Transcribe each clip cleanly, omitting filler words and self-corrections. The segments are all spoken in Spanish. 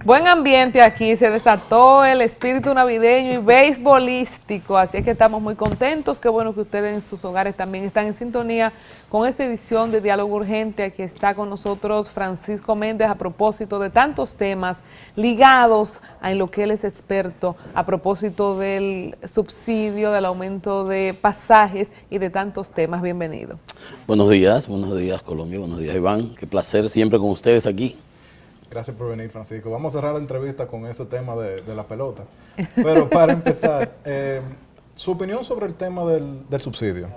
Buen ambiente aquí, se desató el espíritu navideño y beisbolístico, así es que estamos muy contentos. Qué bueno que ustedes en sus hogares también están en sintonía con esta edición de Diálogo Urgente. Aquí está con nosotros Francisco Méndez a propósito de tantos temas ligados a en lo que él es experto, a propósito del subsidio, del aumento de pasajes y de tantos temas. Bienvenido. Buenos días Colombia, buenos días Iván, qué placer siempre con ustedes aquí. Gracias por venir, Francisco. Vamos a cerrar la entrevista con ese tema de la pelota. Pero para empezar, su opinión sobre el tema del subsidio.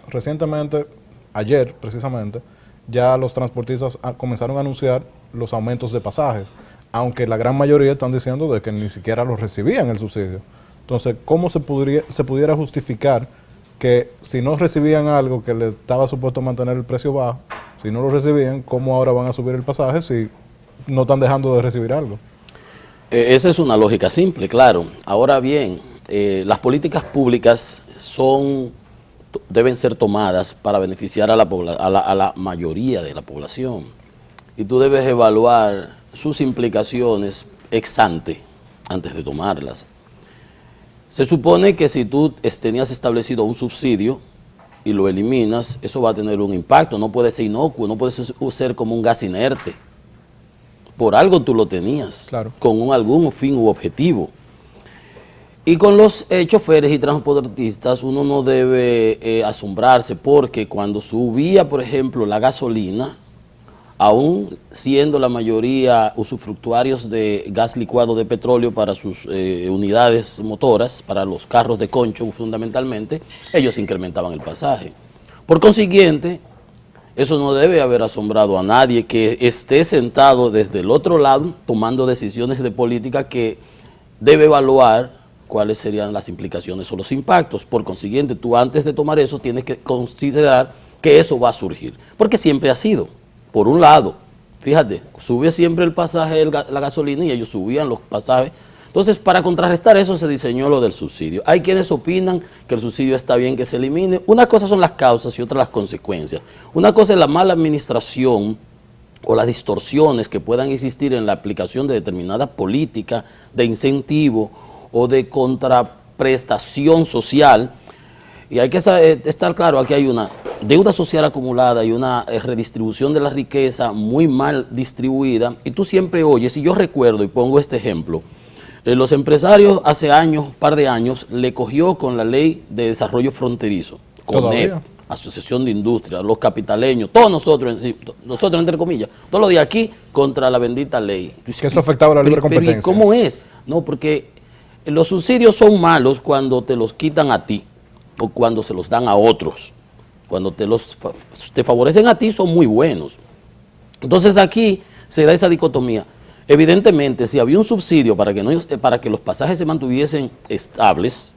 Recientemente, ayer precisamente, ya los transportistas comenzaron a anunciar los aumentos de pasajes, aunque la gran mayoría están diciendo de que ni siquiera los recibían el subsidio. Entonces, ¿cómo se pudiera justificar que si no recibían algo que le estaba supuesto mantener el precio bajo, si no lo recibían, cómo ahora van a subir el pasaje si no están dejando de recibir algo? Esa es una lógica simple, claro. Ahora bien, las políticas públicas deben ser tomadas para beneficiar a la mayoría de la población. Y tú debes evaluar sus implicaciones ex ante, antes de tomarlas. Se supone que si tú tenías establecido un subsidio y lo eliminas, eso va a tener un impacto. No puede ser inocuo, no puede ser como un gas inerte. Por algo tú lo tenías, claro, con algún fin u objetivo. Y con los choferes y transportistas uno no debe asombrarse, porque cuando subía, por ejemplo, la gasolina, aún siendo la mayoría usufructuarios de gas licuado de petróleo para sus unidades motoras, para los carros de concho fundamentalmente, ellos incrementaban el pasaje. Por consiguiente, eso no debe haber asombrado a nadie que esté sentado desde el otro lado tomando decisiones de política, que debe evaluar cuáles serían las implicaciones o los impactos. Por consiguiente, tú antes de tomar eso tienes que considerar que eso va a surgir, porque siempre ha sido. Por un lado, fíjate, sube siempre el pasaje, la gasolina, y ellos subían los pasajes. Entonces, para contrarrestar eso se diseñó lo del subsidio. Hay quienes opinan que el subsidio está bien que se elimine. Una cosa son las causas y otra las consecuencias. Una cosa es la mala administración o las distorsiones que puedan existir en la aplicación de determinada política de incentivo o de contraprestación social. Y hay que estar claro, aquí hay una deuda social acumulada y una redistribución de la riqueza muy mal distribuida. Y tú siempre oyes, y yo recuerdo y pongo este ejemplo, los empresarios hace años, par de años, le cogió con la ley de desarrollo fronterizo, CONEP, Asociación de Industria, los capitaleños, todos nosotros entre comillas, todos los de aquí contra la bendita ley. Que eso afectaba la libre competencia. ¿Y cómo es? No, porque los subsidios son malos cuando te los quitan a ti o cuando se los dan a otros. Cuando te favorecen a ti son muy buenos. Entonces aquí se da esa dicotomía. Evidentemente, si había un subsidio para que los pasajes se mantuviesen estables,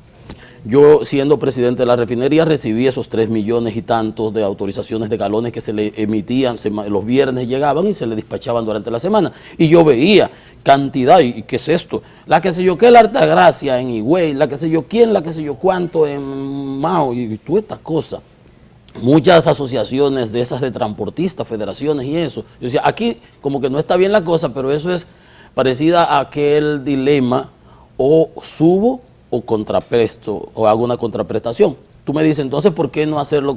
yo, siendo presidente de la refinería, recibí esos 3 millones y tantos de autorizaciones de galones que se le emitían, los viernes llegaban y se le despachaban durante la semana. Y yo veía cantidad, ¿y qué es esto? La que sé yo qué, la Altagracia en Higüey, la que sé yo quién, la que sé yo cuánto en Mao, y todas estas cosas. Muchas asociaciones de esas de transportistas, federaciones y eso. Yo decía, aquí como que no está bien la cosa, pero eso es parecida a aquel dilema, o subo o contrapresto, o hago una contraprestación. Tú me dices, entonces, ¿por qué no hacerlo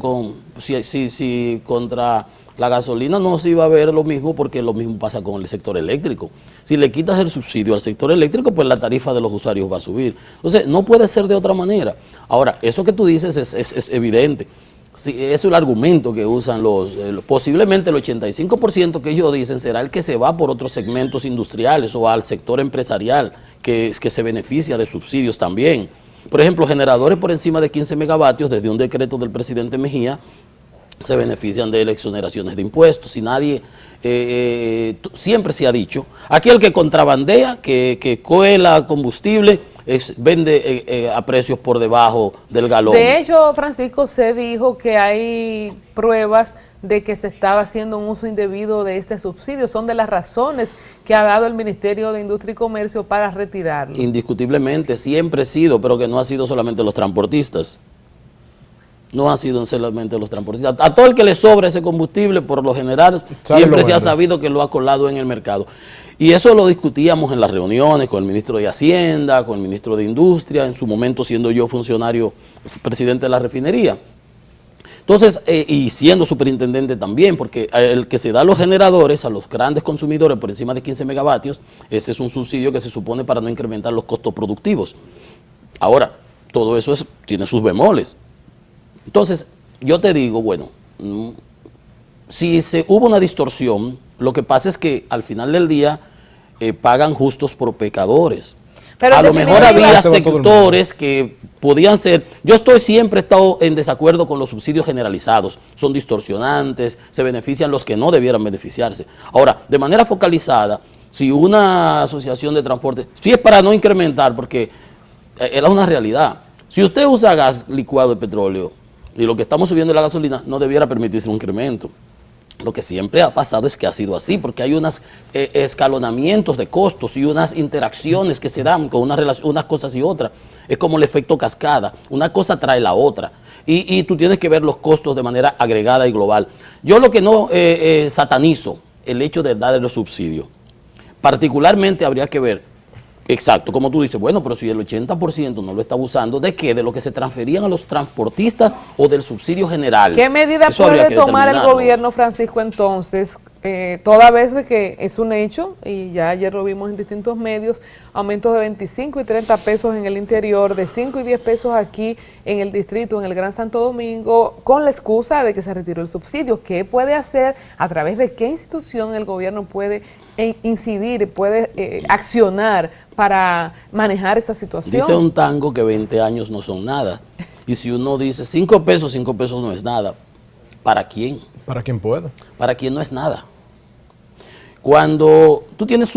si contra la gasolina no se iba a ver lo mismo? Porque lo mismo pasa con el sector eléctrico. Si le quitas el subsidio al sector eléctrico, pues la tarifa de los usuarios va a subir. Entonces, no puede ser de otra manera. Ahora, eso que tú dices es evidente. Sí, eso es el argumento que usan posiblemente el 85% que ellos dicen será el que se va por otros segmentos industriales o al sector empresarial que se beneficia de subsidios también. Por ejemplo, generadores por encima de 15 megavatios, desde un decreto del presidente Mejía, se benefician de exoneraciones de impuestos. Y nadie, siempre se ha dicho, aquí el que contrabandea, que cuela combustible, vende a precios por debajo del galón. De hecho, Francisco, se dijo que hay pruebas de que se estaba haciendo un uso indebido de este subsidio. Son de las razones que ha dado el Ministerio de Industria y Comercio para retirarlo. Indiscutiblemente, siempre ha sido, pero que no ha sido solamente los transportistas. no ha sido solamente los transportistas. A todo el que le sobra ese combustible, por lo general, siempre se ha sabido que lo ha colado en el mercado. Y eso lo discutíamos en las reuniones con el ministro de Hacienda, con el ministro de Industria, en su momento siendo yo funcionario, presidente de la refinería. Entonces, y siendo superintendente también, porque el que se da a los generadores, a los grandes consumidores por encima de 15 megavatios, ese es un subsidio que se supone para no incrementar los costos productivos. Ahora, todo eso tiene sus bemoles. Entonces, yo te digo, bueno, si hubo una distorsión, lo que pasa es que al final del día pagan justos por pecadores. Pero a lo mejor había sectores que podían ser. Yo siempre he estado en desacuerdo con los subsidios generalizados. Son distorsionantes, se benefician los que no debieran beneficiarse. Ahora, de manera focalizada, si una asociación de transporte, si es para no incrementar, porque era una realidad. Si usted usa gas licuado de petróleo y lo que estamos subiendo es la gasolina, no debiera permitirse un incremento. Lo que siempre ha pasado es que ha sido así, porque hay unos escalonamientos de costos y unas interacciones que se dan con unas cosas y otras. Es como el efecto cascada, una cosa trae la otra. Y tú tienes que ver los costos de manera agregada y global. Yo lo que no satanizo, el hecho de dar los subsidios. Particularmente habría que ver, exacto, como tú dices, bueno, pero si el 80% no lo está usando, ¿de qué? ¿De lo que se transferían a los transportistas o del subsidio general? ¿Qué medida puede tomar el gobierno, Francisco, entonces, toda vez de que es un hecho, y ya ayer lo vimos en distintos medios, aumentos de 25 y 30 pesos en el interior, de 5 y 10 pesos aquí en el distrito, en el Gran Santo Domingo, con la excusa de que se retiró el subsidio? ¿Qué puede hacer? ¿A través de qué institución el gobierno puede incidir, puede accionar para manejar esta situación? Dice un tango que 20 años no son nada. Y si uno dice 5 pesos no es nada, ¿para quién? Para quien pueda. Para quien no es nada. Cuando tú tienes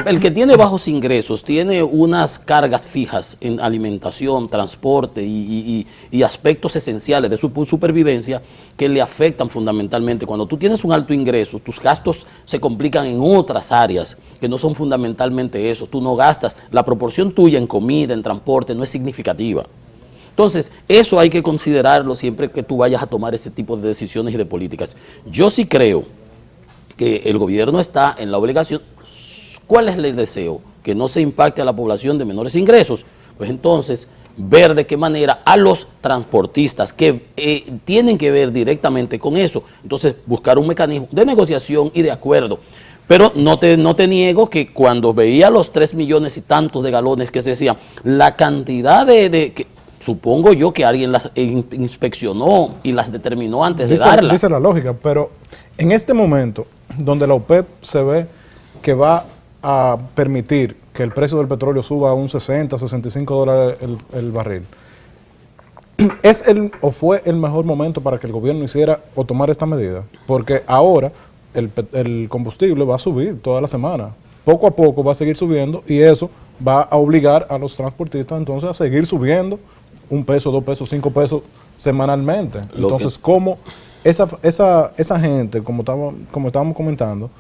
el que tiene bajos ingresos tiene unas cargas fijas en alimentación, transporte y aspectos esenciales de su supervivencia que le afectan fundamentalmente. Cuando tú tienes un alto ingreso, tus gastos se complican en otras áreas que no son fundamentalmente eso. Tú no gastas, la proporción tuya en comida, en transporte no es significativa. Entonces, eso hay que considerarlo siempre que tú vayas a tomar ese tipo de decisiones y de políticas. Yo sí creo que el gobierno está en la obligación. ¿Cuál es el deseo? Que no se impacte a la población de menores ingresos. Pues entonces, ver de qué manera a los transportistas que tienen que ver directamente con eso, entonces buscar un mecanismo de negociación y de acuerdo. Pero no te niego que cuando veía los 3 millones y tantos de galones que se decían, la cantidad que supongo yo que alguien las inspeccionó y las determinó antes de darlas. Dice la lógica, pero en este momento, donde la OPEP se ve que va a permitir que el precio del petróleo suba a un 60, 65 dólares el barril, ¿es o fue el mejor momento para que el gobierno hiciera o tomara esta medida? Porque ahora el combustible va a subir toda la semana. Poco a poco va a seguir subiendo y eso va a obligar a los transportistas entonces a seguir subiendo 1 peso, 2 pesos, 5 pesos semanalmente. Entonces, ¿cómo esa gente, como estábamos comentando,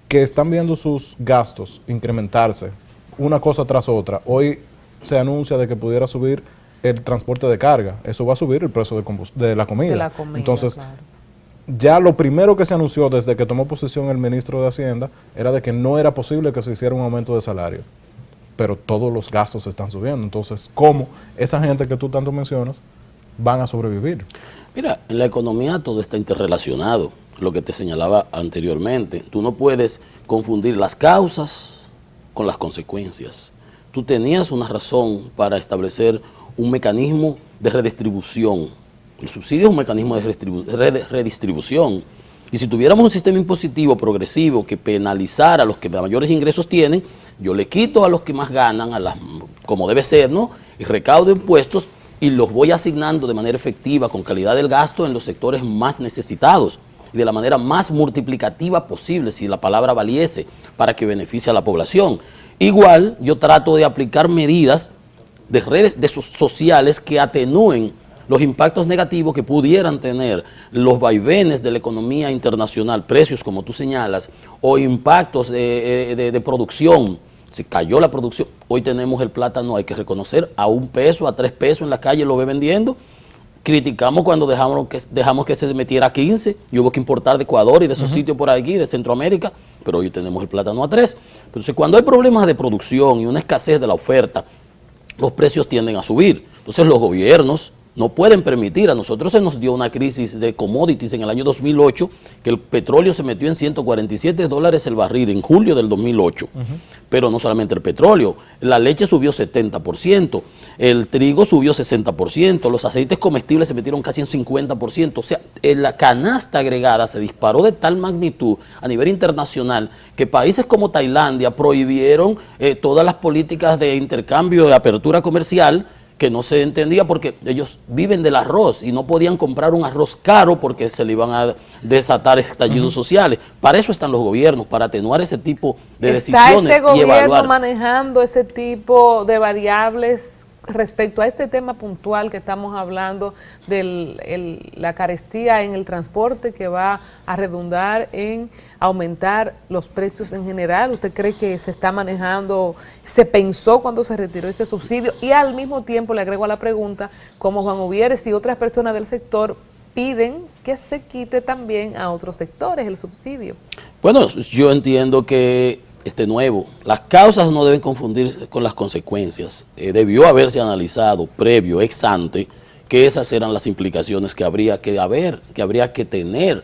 que están viendo sus gastos incrementarse una cosa tras otra, hoy se anuncia de que pudiera subir el transporte de carga, eso va a subir el precio de la comida. Entonces, claro, ya lo primero que se anunció desde que tomó posesión el ministro de Hacienda era de que no era posible que se hiciera un aumento de salario, pero todos los gastos están subiendo. Entonces, ¿cómo esa gente que tú tanto mencionas van a sobrevivir? Mira, en la economía todo está interrelacionado, lo que te señalaba anteriormente. Tú no puedes confundir las causas con las consecuencias. Tú tenías una razón para establecer un mecanismo de redistribución. El subsidio es un mecanismo de redistribución. Y si tuviéramos un sistema impositivo progresivo que penalizara a los que mayores ingresos tienen, yo le quito a los que más ganan, como debe ser, ¿no? Y recaudo impuestos y los voy asignando de manera efectiva, con calidad del gasto, en los sectores más necesitados y de la manera más multiplicativa posible, si la palabra valiese, para que beneficie a la población. Igual, yo trato de aplicar medidas de redes sociales que atenúen los impactos negativos que pudieran tener los vaivenes de la economía internacional, precios como tú señalas, o impactos de producción. Se cayó la producción, hoy tenemos el plátano, hay que reconocer, a 1 peso, a 3 pesos en la calle lo ve vendiendo, Criticamos cuando dejamos que se metiera a 15 y hubo que importar de Ecuador y de esos sitios por aquí, de Centroamérica, pero hoy tenemos el plátano a 3. Entonces, cuando hay problemas de producción y una escasez de la oferta, los precios tienden a subir. Entonces, los gobiernos no pueden permitir. A nosotros se nos dio una crisis de commodities en el año 2008, que el petróleo se metió en $147 el barril en julio del 2008. Pero no solamente el petróleo, la leche subió 70%, el trigo subió 60%, los aceites comestibles se metieron casi en 50%. O sea, la canasta agregada se disparó de tal magnitud a nivel internacional que países como Tailandia prohibieron todas las políticas de intercambio, de apertura comercial, que no se entendía porque ellos viven del arroz y no podían comprar un arroz caro porque se le iban a desatar estallidos sociales. Para eso están los gobiernos, para atenuar ese tipo de decisiones ¿Está este y evaluar. gobierno manejando ese tipo de variables respecto a este tema puntual que estamos hablando de la carestía en el transporte que va a redundar en aumentar los precios en general? ¿Usted cree que se está manejando, se pensó cuando se retiró este subsidio? Y al mismo tiempo le agrego a la pregunta, como Juan Uvieres y otras personas del sector piden que se quite también a otros sectores el subsidio. Bueno, yo entiendo que nuevo, las causas no deben confundirse con las consecuencias. Debió haberse analizado previo, ex ante, que esas eran las implicaciones que habría que tener.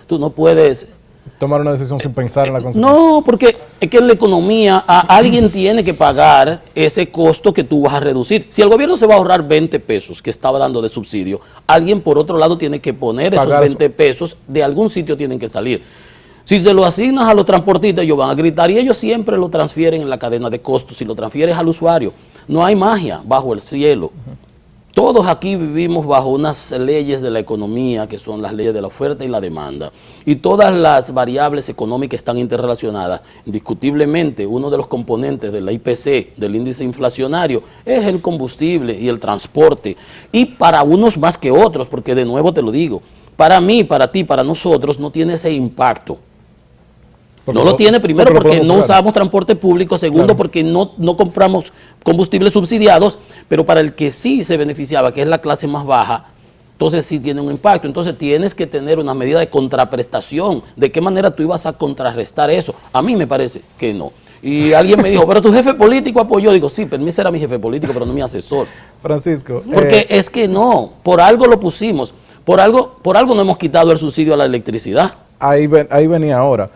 Tú no puedes tomar una decisión sin pensar en la consecuencia. No, porque es que en la economía alguien tiene que pagar ese costo que tú vas a reducir. Si el gobierno se va a ahorrar 20 pesos que estaba dando de subsidio, alguien por otro lado tiene que poner esos 20 pesos, de algún sitio tienen que salir. Si se lo asignas a los transportistas, ellos van a gritar y ellos siempre lo transfieren en la cadena de costos. Si lo transfieres al usuario, no hay magia bajo el cielo. Todos aquí vivimos bajo unas leyes de la economía, que son las leyes de la oferta y la demanda. Y todas las variables económicas están interrelacionadas. Indiscutiblemente, uno de los componentes de la IPC, del índice inflacionario, es el combustible y el transporte. Y para unos más que otros, porque de nuevo te lo digo, para mí, para ti, para nosotros, no tiene ese impacto. No lo tiene, primero porque no usamos transporte público, segundo porque no compramos combustibles subsidiados, pero para el que sí se beneficiaba, que es la clase más baja, entonces sí tiene un impacto. Entonces tienes que tener una medida de contraprestación. ¿De qué manera tú ibas a contrarrestar eso? A mí me parece que no. Y alguien me dijo, pero tu jefe político apoyó. Digo, sí, pero era mi jefe político, pero no mi asesor. Francisco. Porque es que no, por algo lo pusimos, por algo no hemos quitado el subsidio a la electricidad. Ahí venía ahora.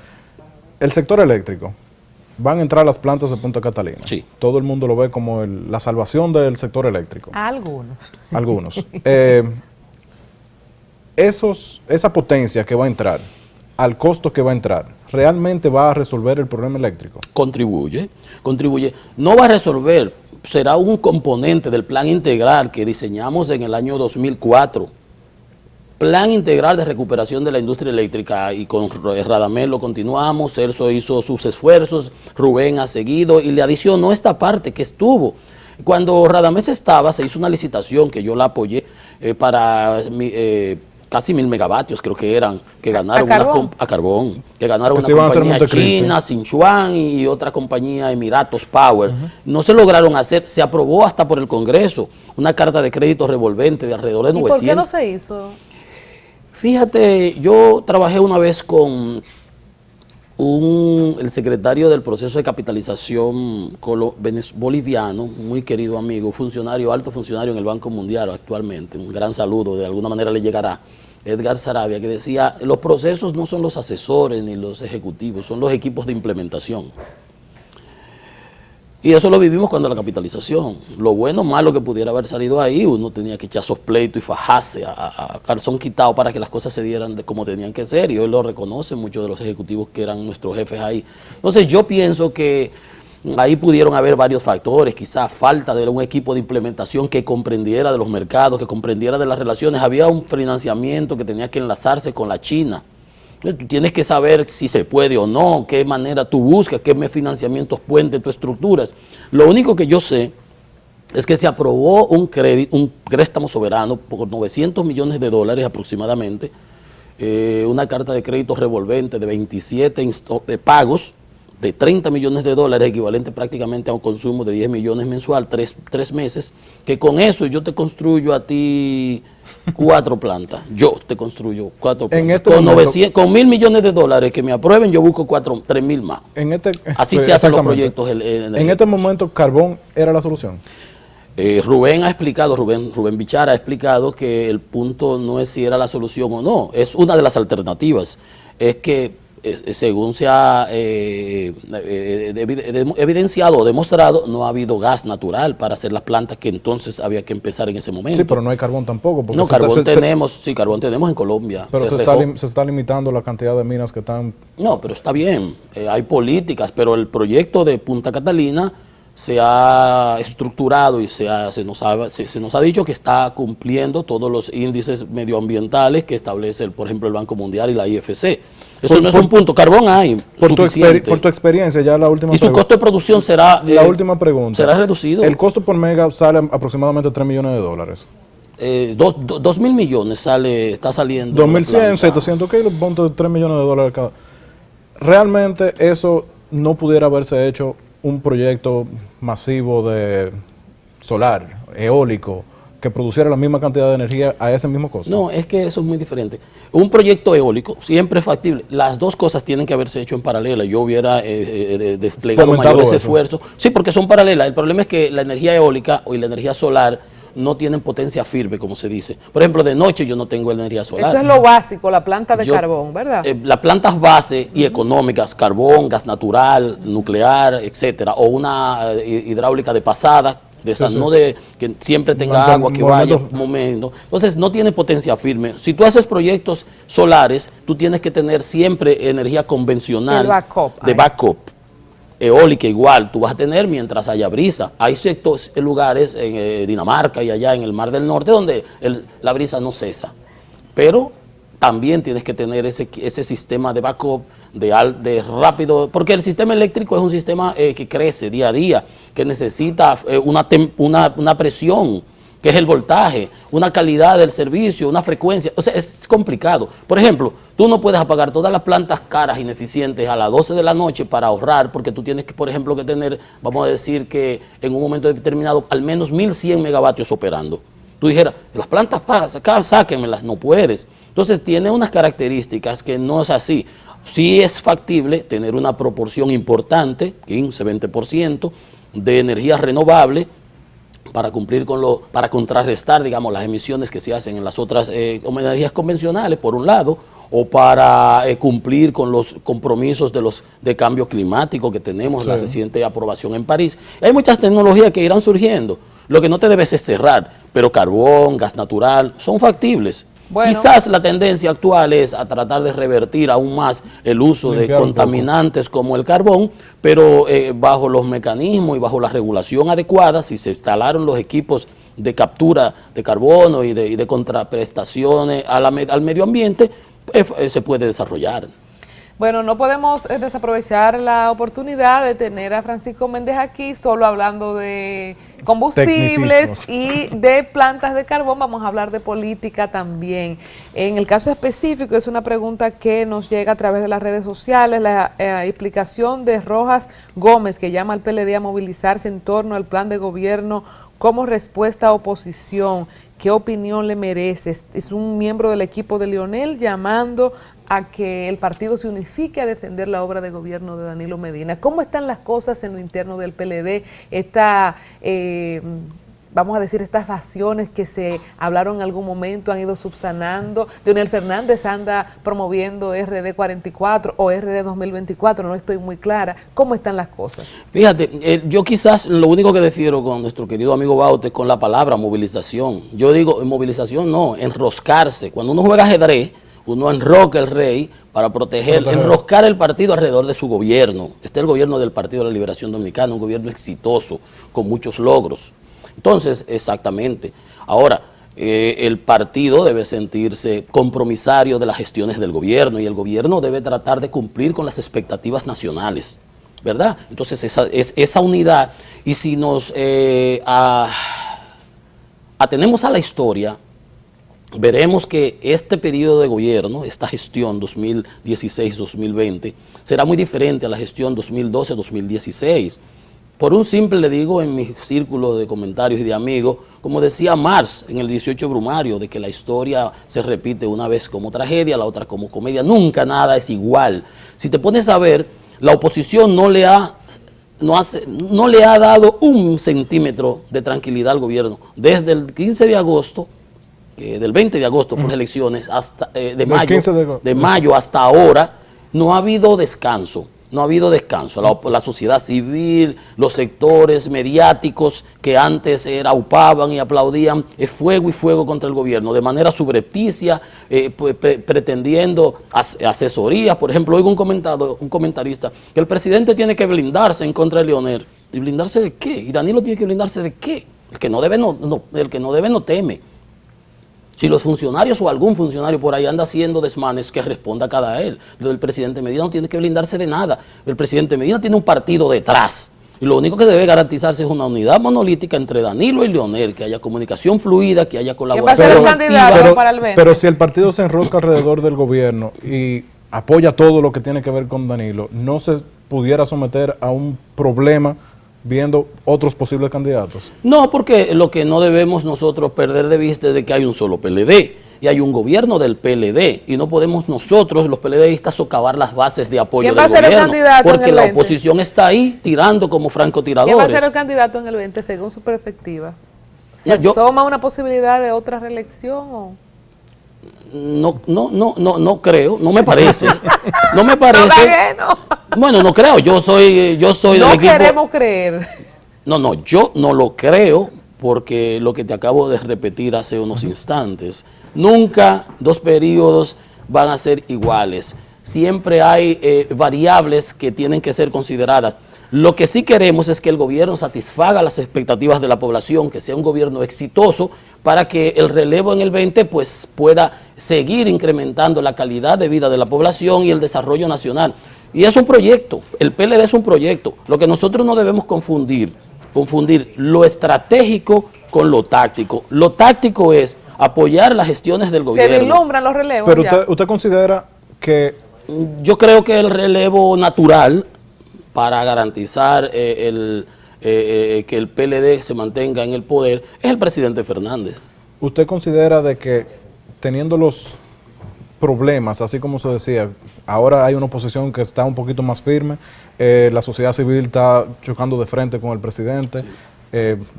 El sector eléctrico, van a entrar las plantas de Punta Catalina. Sí. Todo el mundo lo ve como la salvación del sector eléctrico. Algunos. Algunos. Esa potencia que va a entrar, al costo que va a entrar, ¿realmente va a resolver el problema eléctrico? Contribuye. No va a resolver, será un componente del plan integral que diseñamos en el año 2004. Plan integral de recuperación de la industria eléctrica, y con Radamés lo continuamos, Celso hizo sus esfuerzos, Rubén ha seguido y le adicionó esta parte que estuvo. Cuando Radamés estaba, se hizo una licitación que yo la apoyé para casi 1000 megavatios, creo que eran, que ganaron a carbón, que ganaron una compañía china, Sinchuan y otra compañía, Emiratos Power. No se lograron hacer, se aprobó hasta por el Congreso, una carta de crédito revolvente de alrededor de 900. ¿Y por qué no se hizo? Fíjate, yo trabajé una vez con el secretario del proceso de capitalización boliviano, muy querido amigo, alto funcionario en el Banco Mundial actualmente, un gran saludo, de alguna manera le llegará, Edgar Sarabia, que decía, los procesos no son los asesores ni los ejecutivos, son los equipos de implementación. Y eso lo vivimos cuando la capitalización. Lo bueno o malo que pudiera haber salido ahí, uno tenía que echar esos pleitos y fajarse a calzón quitado para que las cosas se dieran como tenían que ser. Y hoy lo reconocen muchos de los ejecutivos que eran nuestros jefes ahí. Entonces yo pienso que ahí pudieron haber varios factores, quizás falta de un equipo de implementación que comprendiera de los mercados, que comprendiera de las relaciones. Había un financiamiento que tenía que enlazarse con la China. Tú tienes que saber si se puede o no, qué manera tú buscas, qué financiamientos puentes tú estructuras. Lo único que yo sé es que se aprobó un préstamo soberano por $900 millones aproximadamente, una carta de crédito revolvente de 27 pagos de 30 millones de dólares, equivalente prácticamente a un consumo de 10 millones mensual, tres meses, que con eso yo te construyo a ti 4 plantas. Yo te construyo 4 plantas. En este con, momento, 900, con 1.000 millones de dólares que me aprueben, yo busco 3.000 más. Así se hacen los proyectos. En este momento, carbón era la solución. Rubén Bichara ha explicado que el punto no es si era la solución o no, es una de las alternativas. Es que según se ha evidenciado o demostrado, no ha habido gas natural para hacer las plantas que entonces había que empezar en ese momento. Sí, pero no hay carbón tampoco. No, carbón tenemos en Colombia. Pero se está limitando la cantidad de minas que están... No, pero está bien, hay políticas, pero el proyecto de Punta Catalina se ha estructurado y se nos ha dicho que está cumpliendo todos los índices medioambientales que establece, por ejemplo, el Banco Mundial y la IFC. Eso no es un punto. Carbón hay suficiente. Por tu experiencia, ya la última pregunta. Y su costo de producción será... la última pregunta. ¿Será reducido? El costo por mega sale aproximadamente 3 millones de dólares. 2.000 millones está saliendo. 2.100, 700 kilos, punto de 3 millones de dólares cada. Realmente eso no pudiera haberse hecho un proyecto masivo de solar, eólico, que produciera la misma cantidad de energía a ese mismo costo. No, es que eso es muy diferente. Un proyecto eólico siempre es factible. Las dos cosas tienen que haberse hecho en paralela. Yo hubiera desplegado mayores esfuerzos. Sí, porque son paralelas. El problema es que la energía eólica y la energía solar no tienen potencia firme, como se dice. Por ejemplo, de noche yo no tengo energía solar. Esto es lo básico, la planta de carbón, ¿verdad? Las plantas base y económicas, carbón, gas natural, nuclear, etcétera, o una hidráulica de pasada, de esas, sí. No de que siempre tenga agua, que vaya un momento. Entonces, no tiene potencia firme. Si tú haces proyectos solares, tú tienes que tener siempre energía convencional. De backup. Eólica igual, tú vas a tener mientras haya brisa. Hay ciertos lugares en Dinamarca y allá en el Mar del Norte donde la brisa no cesa. Pero también tienes que tener ese sistema de backup, de rápido, porque el sistema eléctrico es un sistema que crece día a día, que necesita una presión, que es el voltaje, una calidad del servicio, una frecuencia. O sea, es complicado. Por ejemplo, tú no puedes apagar todas las plantas caras, ineficientes, a las 12 de la noche para ahorrar, porque tú tienes que, por ejemplo, que tener, vamos a decir que en un momento determinado, al menos 1.100 megavatios operando. Tú dijeras, las plantas sáquenmelas, no puedes. Entonces, tiene unas características que no es así. Sí es factible tener una proporción importante, 15-20%, de energía renovable, para cumplir para contrarrestar, digamos, las emisiones que se hacen en las otras energías convencionales, por un lado, o para cumplir con los compromisos de cambio climático que tenemos, sí. La reciente aprobación en París. Hay muchas tecnologías que irán surgiendo. Lo que no te debes es cerrar, pero carbón, gas natural, son factibles. Bueno, quizás la tendencia actual es a tratar de revertir aún más el uso de contaminantes como el carbón, pero bajo los mecanismos y bajo la regulación adecuada, si se instalaron los equipos de captura de carbono y de contraprestaciones al medio ambiente, se puede desarrollar. Bueno, no podemos desaprovechar la oportunidad de tener a Francisco Méndez aquí, solo hablando de combustibles y de plantas de carbón. Vamos a hablar de política también. En el caso específico, es una pregunta que nos llega a través de las redes sociales, la explicación de Rojas Gómez, que llama al PLD a movilizarse en torno al plan de gobierno como respuesta a oposición. ¿Qué opinión le merece? Es un miembro del equipo de Leonel llamando a que el partido se unifique a defender la obra de gobierno de Danilo Medina. ¿Cómo están las cosas en lo interno del PLD? Vamos a decir, estas facciones que se hablaron en algún momento han ido subsanando. Leonel Fernández anda promoviendo RD 44 o RD 2024, no estoy muy clara. ¿Cómo están las cosas? Fíjate, yo quizás lo único que difiero con nuestro querido amigo Baute con la palabra movilización. Yo digo, movilización no, enroscarse. Cuando uno juega ajedrez, uno enroca el rey para enroscar el partido alrededor de su gobierno. Este es el gobierno del Partido de la Liberación Dominicana, un gobierno exitoso, con muchos logros. Entonces, exactamente. Ahora, el partido debe sentirse compromisario de las gestiones del gobierno y el gobierno debe tratar de cumplir con las expectativas nacionales, ¿verdad? Entonces, esa unidad, y si nos atenemos a la historia, veremos que este periodo de gobierno, esta gestión 2016-2020, será muy diferente a la gestión 2012-2016. Por un simple, le digo en mi círculo de comentarios y de amigos, como decía Marx en el 18 Brumario, de que la historia se repite una vez como tragedia, la otra como comedia. Nunca nada es igual. Si te pones a ver, la oposición no le ha dado un centímetro de tranquilidad al gobierno. Desde el 15 de agosto, que del 20 de agosto fueron las elecciones, hasta de mayo hasta ahora, no ha habido descanso. No ha habido descanso. La sociedad civil, los sectores mediáticos que antes aupaban y aplaudían, es fuego y fuego contra el gobierno, de manera subrepticia, pretendiendo asesorías. Por ejemplo, oigo un comentarista que el presidente tiene que blindarse en contra de Leonel. ¿Y blindarse de qué? ¿Y Danilo tiene que blindarse de qué? El que no debe no teme. Si los funcionarios o algún funcionario por ahí anda haciendo desmanes, que responda cada él. Lo del presidente Medina no tiene que blindarse de nada. El presidente Medina tiene un partido detrás. Y lo único que debe garantizarse es una unidad monolítica entre Danilo y Leonel, que haya comunicación fluida, que haya colaboración. ¿Quién va a ser el candidato para el 20? Pero si el partido se enrosca alrededor del gobierno y apoya todo lo que tiene que ver con Danilo, ¿no se pudiera someter a un problema viendo otros posibles candidatos? No, porque lo que no debemos nosotros perder de vista es de que hay un solo PLD y hay un gobierno del PLD y no podemos nosotros, los PLDistas, socavar las bases de apoyo del gobierno. ¿Quién va a ser el candidato porque la oposición está ahí tirando como francotiradores. ¿Quién va a ser el candidato en el 20 según su perspectiva? ¿Se asoma una posibilidad de otra reelección o...? No creo, no me parece. No me parece. Bueno, no creo, yo soy del equipo. No queremos creer. No, yo no lo creo porque lo que te acabo de repetir hace unos instantes, nunca dos periodos van a ser iguales. Siempre hay variables que tienen que ser consideradas. Lo que sí queremos es que el gobierno satisfaga las expectativas de la población, que sea un gobierno exitoso para que el relevo en el 20 pues, pueda seguir incrementando la calidad de vida de la población y el desarrollo nacional. Y es un proyecto, el PLD es un proyecto. Lo que nosotros no debemos confundir lo estratégico con lo táctico. Lo táctico es apoyar las gestiones del gobierno. Se vislumbran los relevos. Pero usted considera que... Yo creo que el relevo natural para garantizar que el PLD se mantenga en el poder es el presidente Fernández. ¿Usted considera de que teniendo los problemas, así como se decía, ahora hay una oposición que está un poquito más firme, la sociedad civil está chocando de frente con el presidente,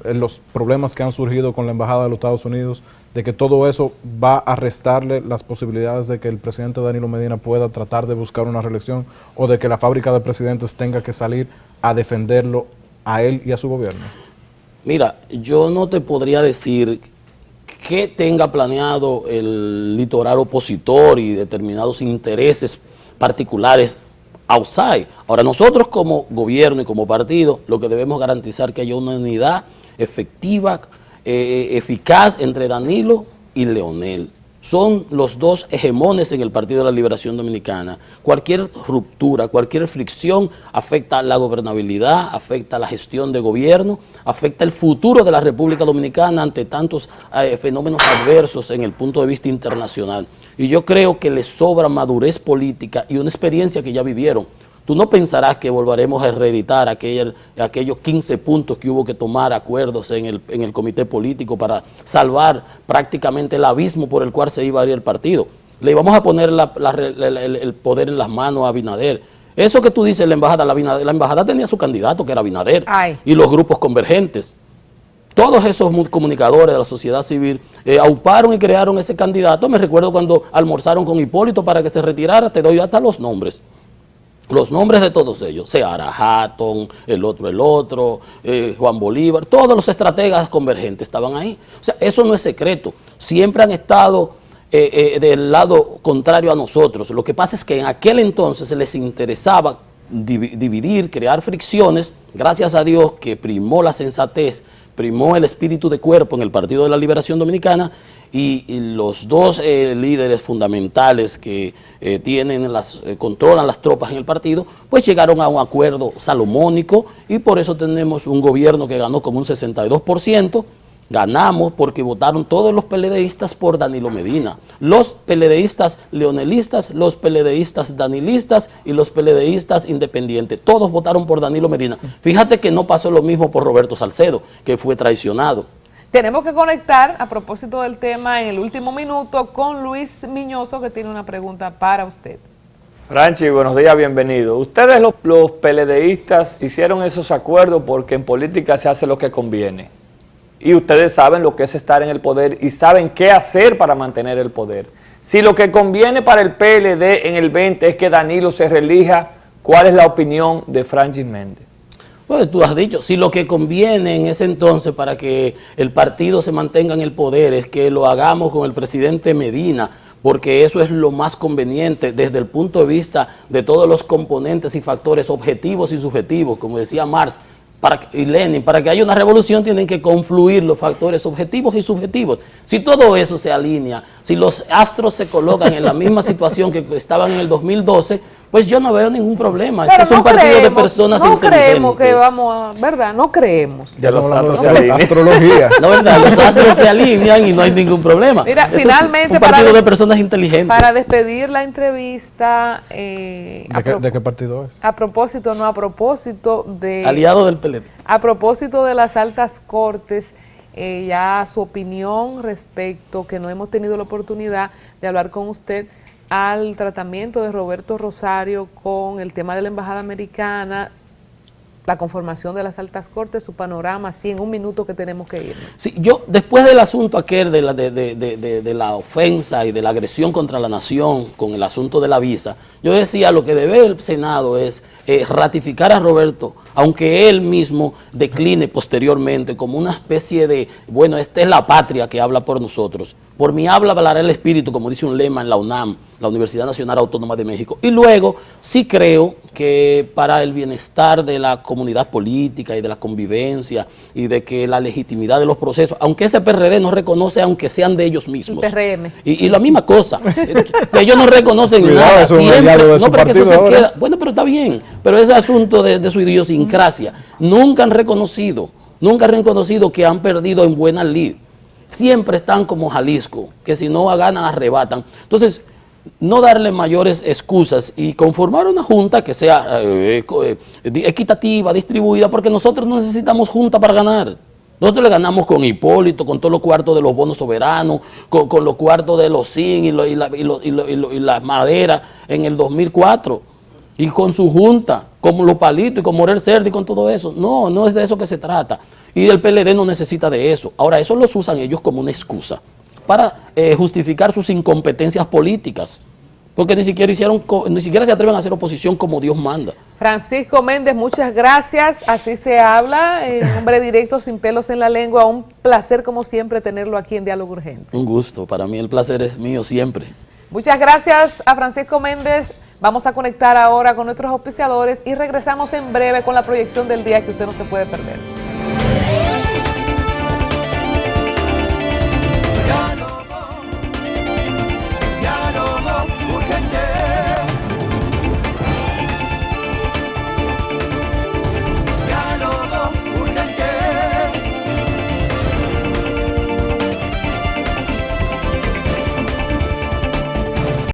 los problemas que han surgido con la Embajada de los Estados Unidos, de que todo eso va a restarle las posibilidades de que el presidente Danilo Medina pueda tratar de buscar una reelección o de que la fábrica de presidentes tenga que salir a defenderlo a él y a su gobierno? Mira, yo no te podría decir que tenga planeado el litoral opositor y determinados intereses particulares outside. Ahora, nosotros como gobierno y como partido, lo que debemos garantizar es que haya una unidad efectiva, eficaz entre Danilo y Leonel. Son los dos hegemones en el Partido de la Liberación Dominicana. Cualquier ruptura, cualquier fricción afecta la gobernabilidad, afecta la gestión de gobierno, afecta el futuro de la República Dominicana ante tantos fenómenos adversos en el punto de vista internacional. Y yo creo que les sobra madurez política y una experiencia que ya vivieron. Tú no pensarás que volveremos a reeditar aquellos 15 puntos que hubo que tomar acuerdos en el comité político para salvar prácticamente el abismo por el cual se iba a ir el partido. Le íbamos a poner el poder en las manos a Abinader. Eso que tú dices, la embajada tenía su candidato, que era Abinader, y los grupos convergentes. Todos esos comunicadores de la sociedad civil auparon y crearon ese candidato. Me recuerdo cuando almorzaron con Hipólito para que se retirara, te doy hasta los nombres. Los nombres de todos ellos, Seara Hatton, el otro, Juan Bolívar, todos los estrategas convergentes estaban ahí. O sea, eso no es secreto. Siempre han estado del lado contrario a nosotros. Lo que pasa es que en aquel entonces les interesaba dividir, crear fricciones. Gracias a Dios que primó la sensatez, primó el espíritu de cuerpo en el Partido de la Liberación Dominicana, y los dos líderes fundamentales que controlan las tropas en el partido, pues llegaron a un acuerdo salomónico y por eso tenemos un gobierno que ganó con un 62%, Ganamos porque votaron todos los PLDistas por Danilo Medina. Los PLDistas leonelistas, los PLDistas danilistas y los PLDistas independientes. Todos votaron por Danilo Medina. Fíjate que no pasó lo mismo por Roberto Salcedo, que fue traicionado. Tenemos que conectar, a propósito del tema, en el último minuto, con Luis Miñoso, que tiene una pregunta para usted. Franchi, buenos días, bienvenido. Ustedes los PLDistas hicieron esos acuerdos porque en política se hace lo que conviene. Y ustedes saben lo que es estar en el poder y saben qué hacer para mantener el poder. Si lo que conviene para el PLD en el 20 es que Danilo se reelija, ¿cuál es la opinión de Francis Méndez? Pues tú has dicho, si lo que conviene en ese entonces para que el partido se mantenga en el poder es que lo hagamos con el presidente Medina, porque eso es lo más conveniente desde el punto de vista de todos los componentes y factores objetivos y subjetivos, como decía Marx y Lenin, para que haya una revolución tienen que confluir los factores objetivos y subjetivos. Si todo eso se alinea, si los astros se colocan en la misma situación que estaban en el 2012, pues yo no veo ningún problema. Pero Este es un partido de personas no inteligentes. creemos que vamos a, ¿verdad? No creemos. Ya los estamos astros se hablando de alinean. astrología. No, verdad, los astros se alinean y no hay ningún problema. Mira, Esto es finalmente, un partido de personas inteligentes. Para despedir la entrevista, ¿De qué partido es? a propósito de... Aliado del PLD. A propósito de las altas cortes, ya su opinión respecto, que no hemos tenido la oportunidad de hablar con usted, al tratamiento de Roberto Rosario con el tema de la embajada americana, la conformación de las altas cortes, su panorama, así en un minuto que tenemos que ir. Sí, yo, después del asunto aquel de la ofensa y de la agresión contra la nación con el asunto de la visa, yo decía lo que debe el Senado es ratificar a Roberto, aunque él mismo decline posteriormente como una especie de, bueno, esta es la patria que habla por nosotros. Por mi habla hablará el espíritu, como dice un lema en la UNAM, la Universidad Nacional Autónoma de México. Y luego sí creo que para el bienestar de la comunidad política y de la convivencia y de que la legitimidad de los procesos, aunque ese PRD no reconoce, aunque sean de ellos mismos. El PRM. Y la misma cosa, que ellos no reconocen Cuidado, nada. eso es un Siempre, aliado de no, su porque eso partido se ahora. queda. Bueno, pero está bien. Pero ese asunto de su idiosincrasia, nunca han reconocido que han perdido en buena lid. Siempre están como Jalisco, que si no ganan, arrebatan. Entonces, no darle mayores excusas y conformar una junta que sea equitativa, distribuida, porque nosotros no necesitamos junta para ganar. Nosotros le ganamos con Hipólito, con todos los cuartos de los bonos soberanos, con los cuartos de los zinc y la madera en el 2004. Y con su junta, con los palitos y con Morel Cerda y con todo eso. No, no es de eso que se trata. Y el PLD no necesita de eso. Ahora, eso los usan ellos como una excusa para justificar sus incompetencias políticas. Porque ni siquiera se atreven a hacer oposición como Dios manda. Francisco Méndez, muchas gracias. Así se habla, hombre directo, sin pelos en la lengua. Un placer, como siempre, tenerlo aquí en Diálogo Urgente. Un gusto. Para mí el placer es mío siempre. Muchas gracias a Francisco Méndez. Vamos a conectar ahora con nuestros auspiciadores y regresamos en breve con la proyección del día que usted no se puede perder.